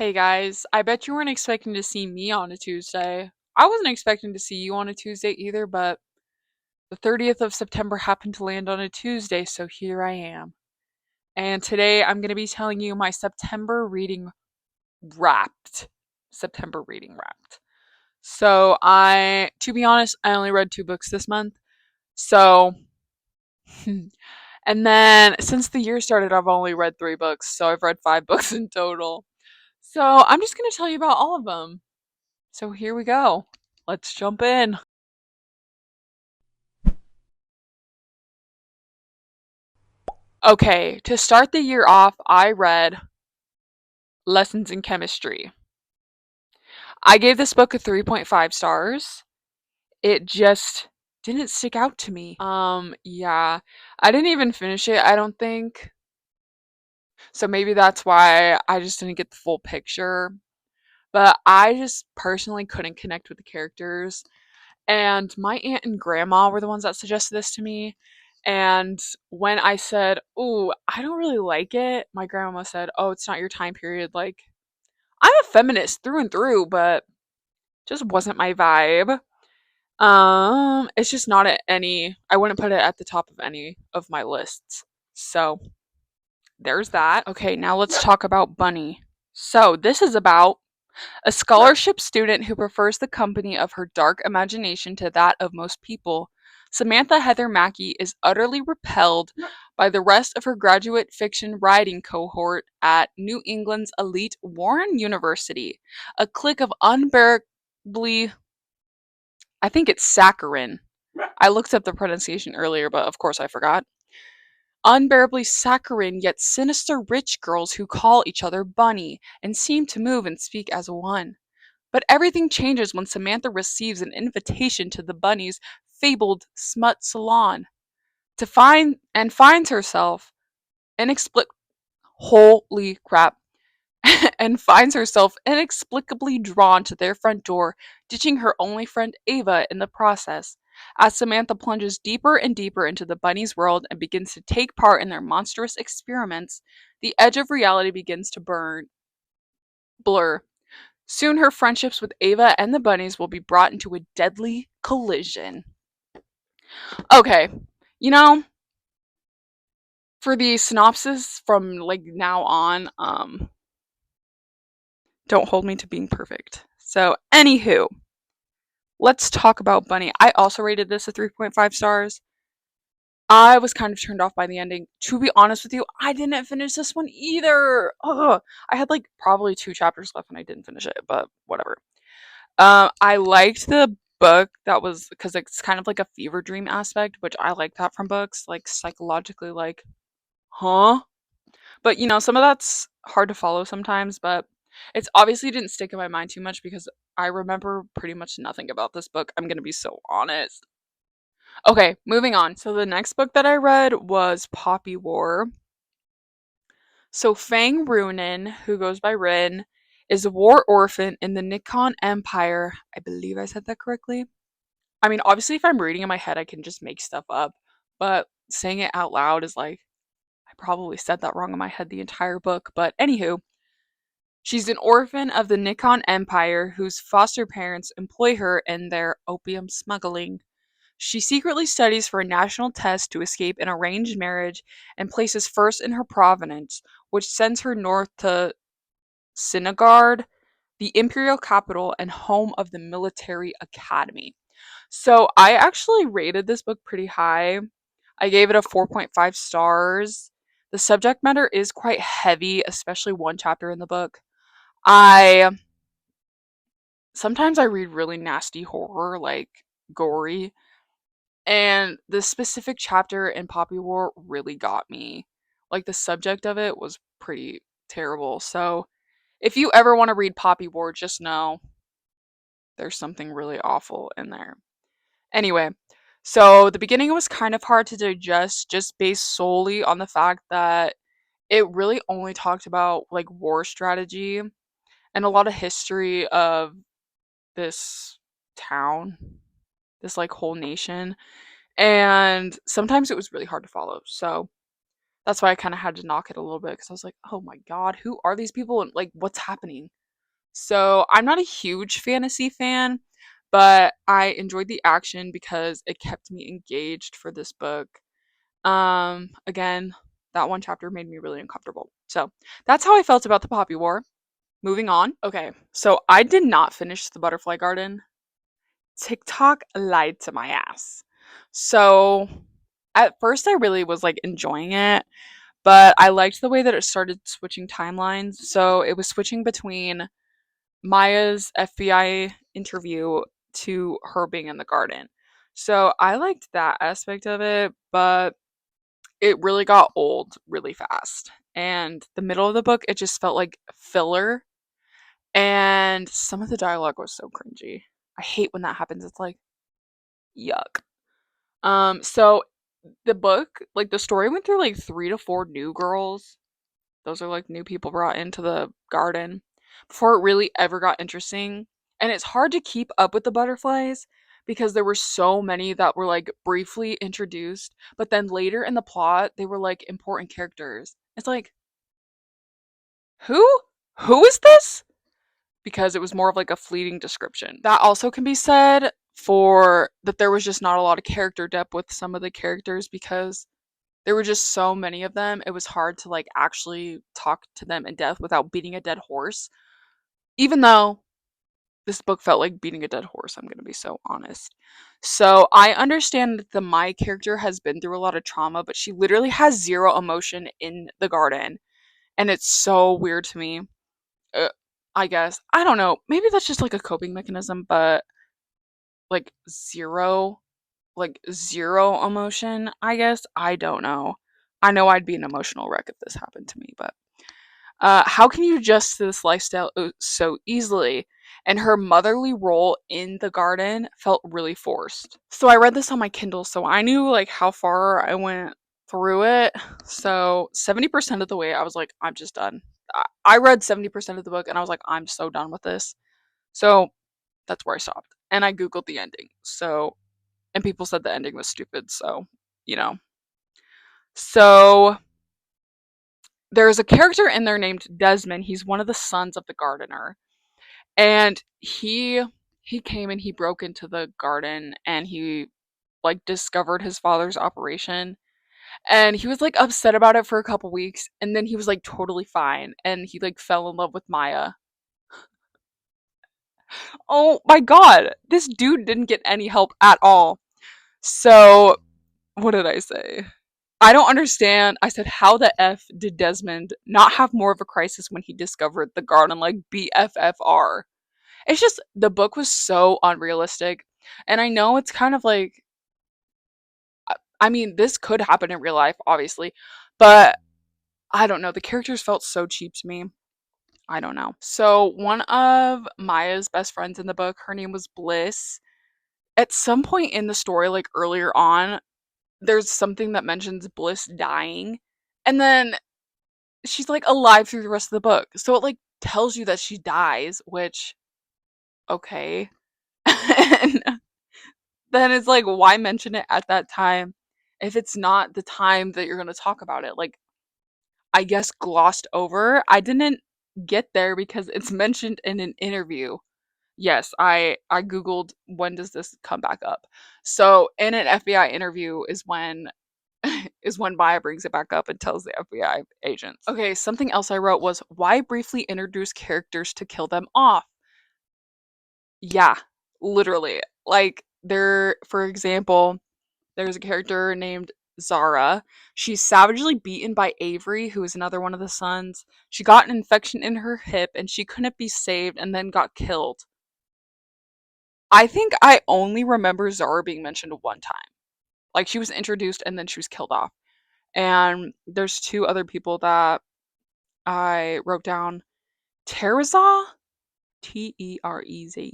Hey guys, I bet you weren't expecting to see me on a Tuesday. I wasn't expecting to see you on a Tuesday either, but the 30th of September happened to land on a Tuesday, so here I am. And today I'm going to be telling you my September reading wrapped. September reading wrapped. To be honest, I only read 2 books this month. So, and then since the year started, I've only read 3 books, so I've read 5 books in total. So I'm just going to tell you about all of them. So here we go. Let's jump in. Okay, to start the year off, I read Lessons in Chemistry. I gave this book a 3.5 stars. It just didn't stick out to me. Yeah. I didn't even finish it, I don't think. So maybe that's why I just didn't get the full picture. But I just personally couldn't connect with the characters. And my aunt and grandma were the ones that suggested this to me. And when I said, "Ooh, I don't really like it," my grandma said, "Oh, it's not your time period." Like, I'm a feminist through and through, but just wasn't my vibe. It's just not at any. I wouldn't put it at the top of any of my lists. So there's that. Okay, now let's talk about Bunny. So this is about a scholarship student who prefers the company of her dark imagination to that of most people. Samantha Heather Mackey is utterly repelled by the rest of her graduate fiction writing cohort at New England's elite Warren University, a clique of unbearably, I think it's saccharine. I looked up the pronunciation earlier, but of course I forgot. Unbearably saccharine yet sinister rich girls who call each other Bunny and seem to move and speak as one. But everything changes when Samantha receives an invitation to the Bunny's fabled smut salon to finds herself inexplic holy crap and finds herself inexplicably drawn to their front door, ditching her only friend Ava in the process. As Samantha plunges deeper and deeper into the Bunny's world and begins to take part in their monstrous experiments, the edge of reality begins to blur. Soon her friendships with Ava and the bunnies will be brought into a deadly collision. Okay, you know, for the synopsis from like now on, don't hold me to being perfect. So, anywho, let's talk about Bunny. I also rated this a 3.5 stars. I was kind of turned off by the ending. To be honest with you, I didn't finish this one either. Ugh. I had like probably 2 chapters left and I didn't finish it, but whatever. I liked the book that was because it's kind of like a fever dream aspect, which I like that from books, like psychologically, like, huh? But some of that's hard to follow sometimes, but it's obviously didn't stick in my mind too much because I remember pretty much nothing about this book. I'm gonna be so honest. Okay, moving on. So the next book that I read was Poppy War. So Fang Runin, who goes by Rin, is a war orphan in the Nikon Empire. I believe I said that correctly. I mean, obviously, if I'm reading in my head, I can just make stuff up, but saying it out loud is like, I probably said that wrong in my head the entire book. But anywho, she's an orphan of the Nikon Empire whose foster parents employ her in their opium smuggling. She secretly studies for a national test to escape an arranged marriage and places first in her provenance, which sends her north to Sinagard, the imperial capital and home of the military academy. So I actually rated this book pretty high. I gave it a 4.5 stars. The subject matter is quite heavy, especially one chapter in the book. I Sometimes I read really nasty horror, like gory, and the specific chapter in Poppy War really got me. Like the subject of it was pretty terrible. So if you ever want to read Poppy War, just know there's something really awful in there. Anyway, so the beginning was kind of hard to digest just based solely on the fact that it really only talked about like war strategy and a lot of history of this town, this like whole nation. And sometimes it was really hard to follow. So That's why I kind of had to knock it a little bit because I was like, oh my god, who are these people and like what's happening? So I'm not a huge fantasy fan, but I enjoyed the action because it kept me engaged for this book. Again, that one chapter made me really uncomfortable. So that's how I felt about the Poppy War. Moving on. Okay, so I did not finish the Butterfly Garden. TikTok lied to my ass. So at first I really was like enjoying it, but I liked the way that it started switching timelines. So it was switching between Maya's FBI interview to her being in the garden. So I liked that aspect of it, but it really got old really fast. And the middle of the book, it just felt like filler. And some of the dialogue was so cringy. I hate when that happens. It's like, yuck. So the book, like the story went through like 3 to 4 new girls. Those are like new people brought into the garden before it really ever got interesting. And it's hard to keep up with the butterflies because there were so many that were like briefly introduced, but then later in the plot, they were like important characters. It's like, who? Who is this? Because it was more of like a fleeting description. That also can be said for that there was just not a lot of character depth with some of the characters because there were just so many of them. It was hard to like actually talk to them in depth without beating a dead horse. Even though this book felt like beating a dead horse, I'm going to be so honest. So I understand that the Mai character has been through a lot of trauma, but she literally has zero emotion in the garden. And it's so weird to me. Uh, I guess. I don't know. Maybe that's just like a coping mechanism, but like zero emotion, I guess. I don't know. I know I'd be an emotional wreck if this happened to me, but how can you adjust to this lifestyle so easily? And her motherly role in the garden felt really forced. So I read this on my Kindle, so I knew like how far I went through it. So 70% of the way, I was like, I'm just done. I read 70% of the book and I was like, I'm so done with this. So that's where I stopped. And I Googled the ending. So, and people said the ending was stupid. So, you know. So there's a character in there named Desmond. He's one of the sons of the gardener. And he came and he broke into the garden and he like discovered his father's operation and he was like upset about it for a couple weeks and then he was like totally fine and he like fell in love with Maya. Oh my god, this dude didn't get any help at all. So what did I say? I don't understand. I said, how the F did Desmond not have more of a crisis when he discovered the garden like BFFR? It's just the book was so unrealistic. And I know it's kind of like, I mean, this could happen in real life, obviously, but I don't know. The characters felt so cheap to me. I don't know. So, one of Maya's best friends in the book, her name was Bliss. At some point in the story, like earlier on, there's something that mentions Bliss dying. And then she's like alive through the rest of the book. So it like tells you that she dies, which okay. And then it's like why mention it at that time if it's not the time that you're going to talk about it? Like I guess glossed over. I didn't get there because it's mentioned in an interview. Yes, I googled when does this come back up. So in an FBI interview is when is when Maya brings it back up and tells the FBI agents. Okay, something else I wrote was why briefly introduce characters to kill them off? Yeah, literally. Like there for example, there's a character named Zara. She's savagely beaten by Avery, who is another one of the sons. She got an infection in her hip and she couldn't be saved and then got killed. I think I only remember Zara being mentioned one time. Like she was introduced and then she was killed off. And there's 2 other people that I wrote down. Tereza, Terezah,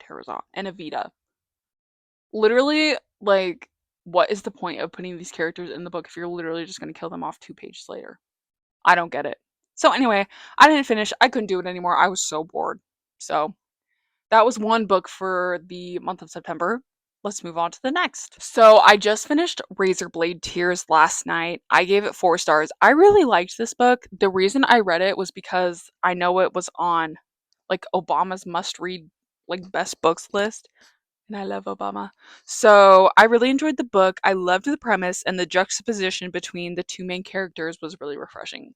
Tereza, and Evita. Literally, like, what is the point of putting these characters in the book if you're literally just going to kill them off 2 pages later? I don't get it. So, anyway, I didn't finish. I couldn't do it anymore. I was so bored. So, that was one book for the month of September. let's move on to the next. So I just finished Razorblade Tears last night. I gave it 4 stars. I really liked this book. The reason I read it was because I know it was on like Obama's must read like best books list. And I love Obama. So I really enjoyed the book. I loved the premise, and the juxtaposition between the two main characters was really refreshing.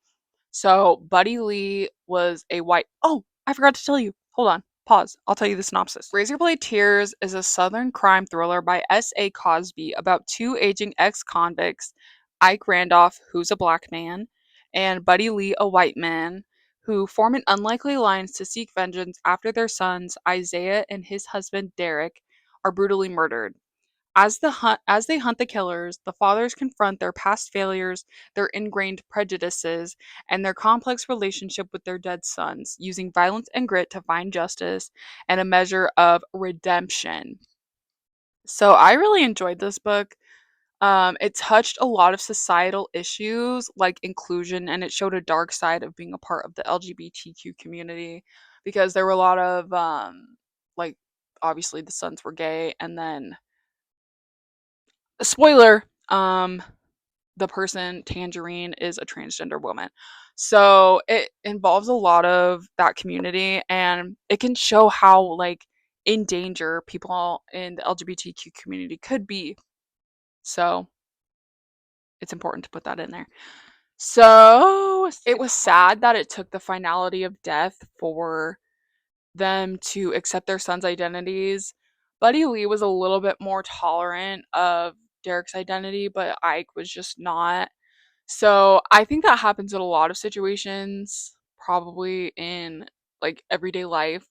So Buddy Lee was a white. Oh, I forgot to tell you. Hold on. Pause. I'll tell you the synopsis. Razorblade Tears is a southern crime thriller by S.A. Cosby about two aging ex-convicts, Ike Randolph, who's a black man, and Buddy Lee, a white man, who form an unlikely alliance to seek vengeance after their sons, Isaiah and his husband Derek, are brutally murdered. As they hunt the killers, the fathers confront their past failures, their ingrained prejudices, and their complex relationship with their dead sons, using violence and grit to find justice and a measure of redemption. So I really enjoyed this book. It touched a lot of societal issues like inclusion, and it showed a dark side of being a part of the LGBTQ community because there were a lot of like obviously the sons were gay, and then spoiler, the person Tangerine is a transgender woman. So it involves a lot of that community, and it can show how like in danger people in the LGBTQ community could be. So it's important to put that in there. So it was sad that it took the finality of death for them to accept their sons' identities. Buddy Lee was a little bit more tolerant of Derek's identity, but Ike was just not. So I think that happens in a lot of situations, probably in like everyday life.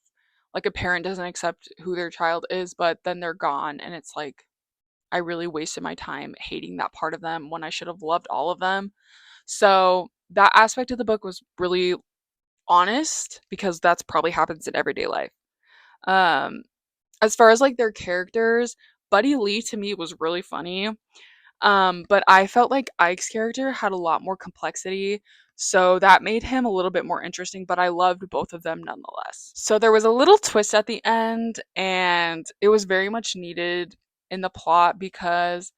Like a parent doesn't accept who their child is, but then they're gone, and it's like I really wasted my time hating that part of them when I should have loved all of them. So that aspect of the book was really honest because that's probably happens in everyday life. Um, as far as like their characters, Buddy Lee to me was really funny. But I felt like Ike's character had a lot more complexity, so that made him a little bit more interesting, but I loved both of them nonetheless. So there was a little twist at the end, and it was very much needed in the plot because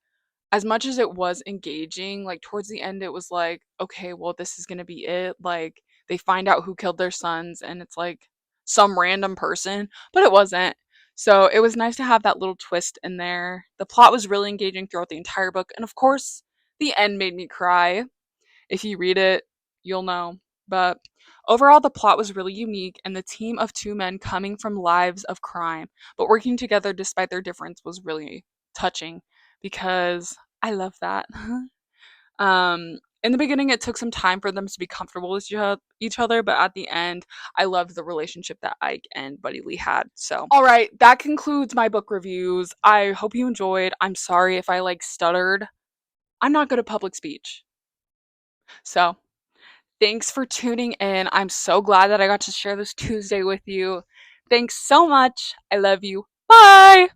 as much as it was engaging, like towards the end, it was like, okay, well, this is gonna be it. Like, they find out who killed their sons, and it's like some random person, but it wasn't. So it was nice to have that little twist in there. The plot was really engaging throughout the entire book, and of course, the end made me cry. If you read it, you'll know. But overall, the plot was really unique, and the team of two men coming from lives of crime, but working together despite their difference was really touching because I love that. In the beginning, it took some time for them to be comfortable with each other, but at the end, I loved the relationship that Ike and Buddy Lee had. So, all right, that concludes my book reviews. I hope you enjoyed. I'm sorry if I like stuttered. I'm not good at public speech. So, thanks for tuning in. I'm so glad that I got to share this Tuesday with you. Thanks so much. I love you. Bye.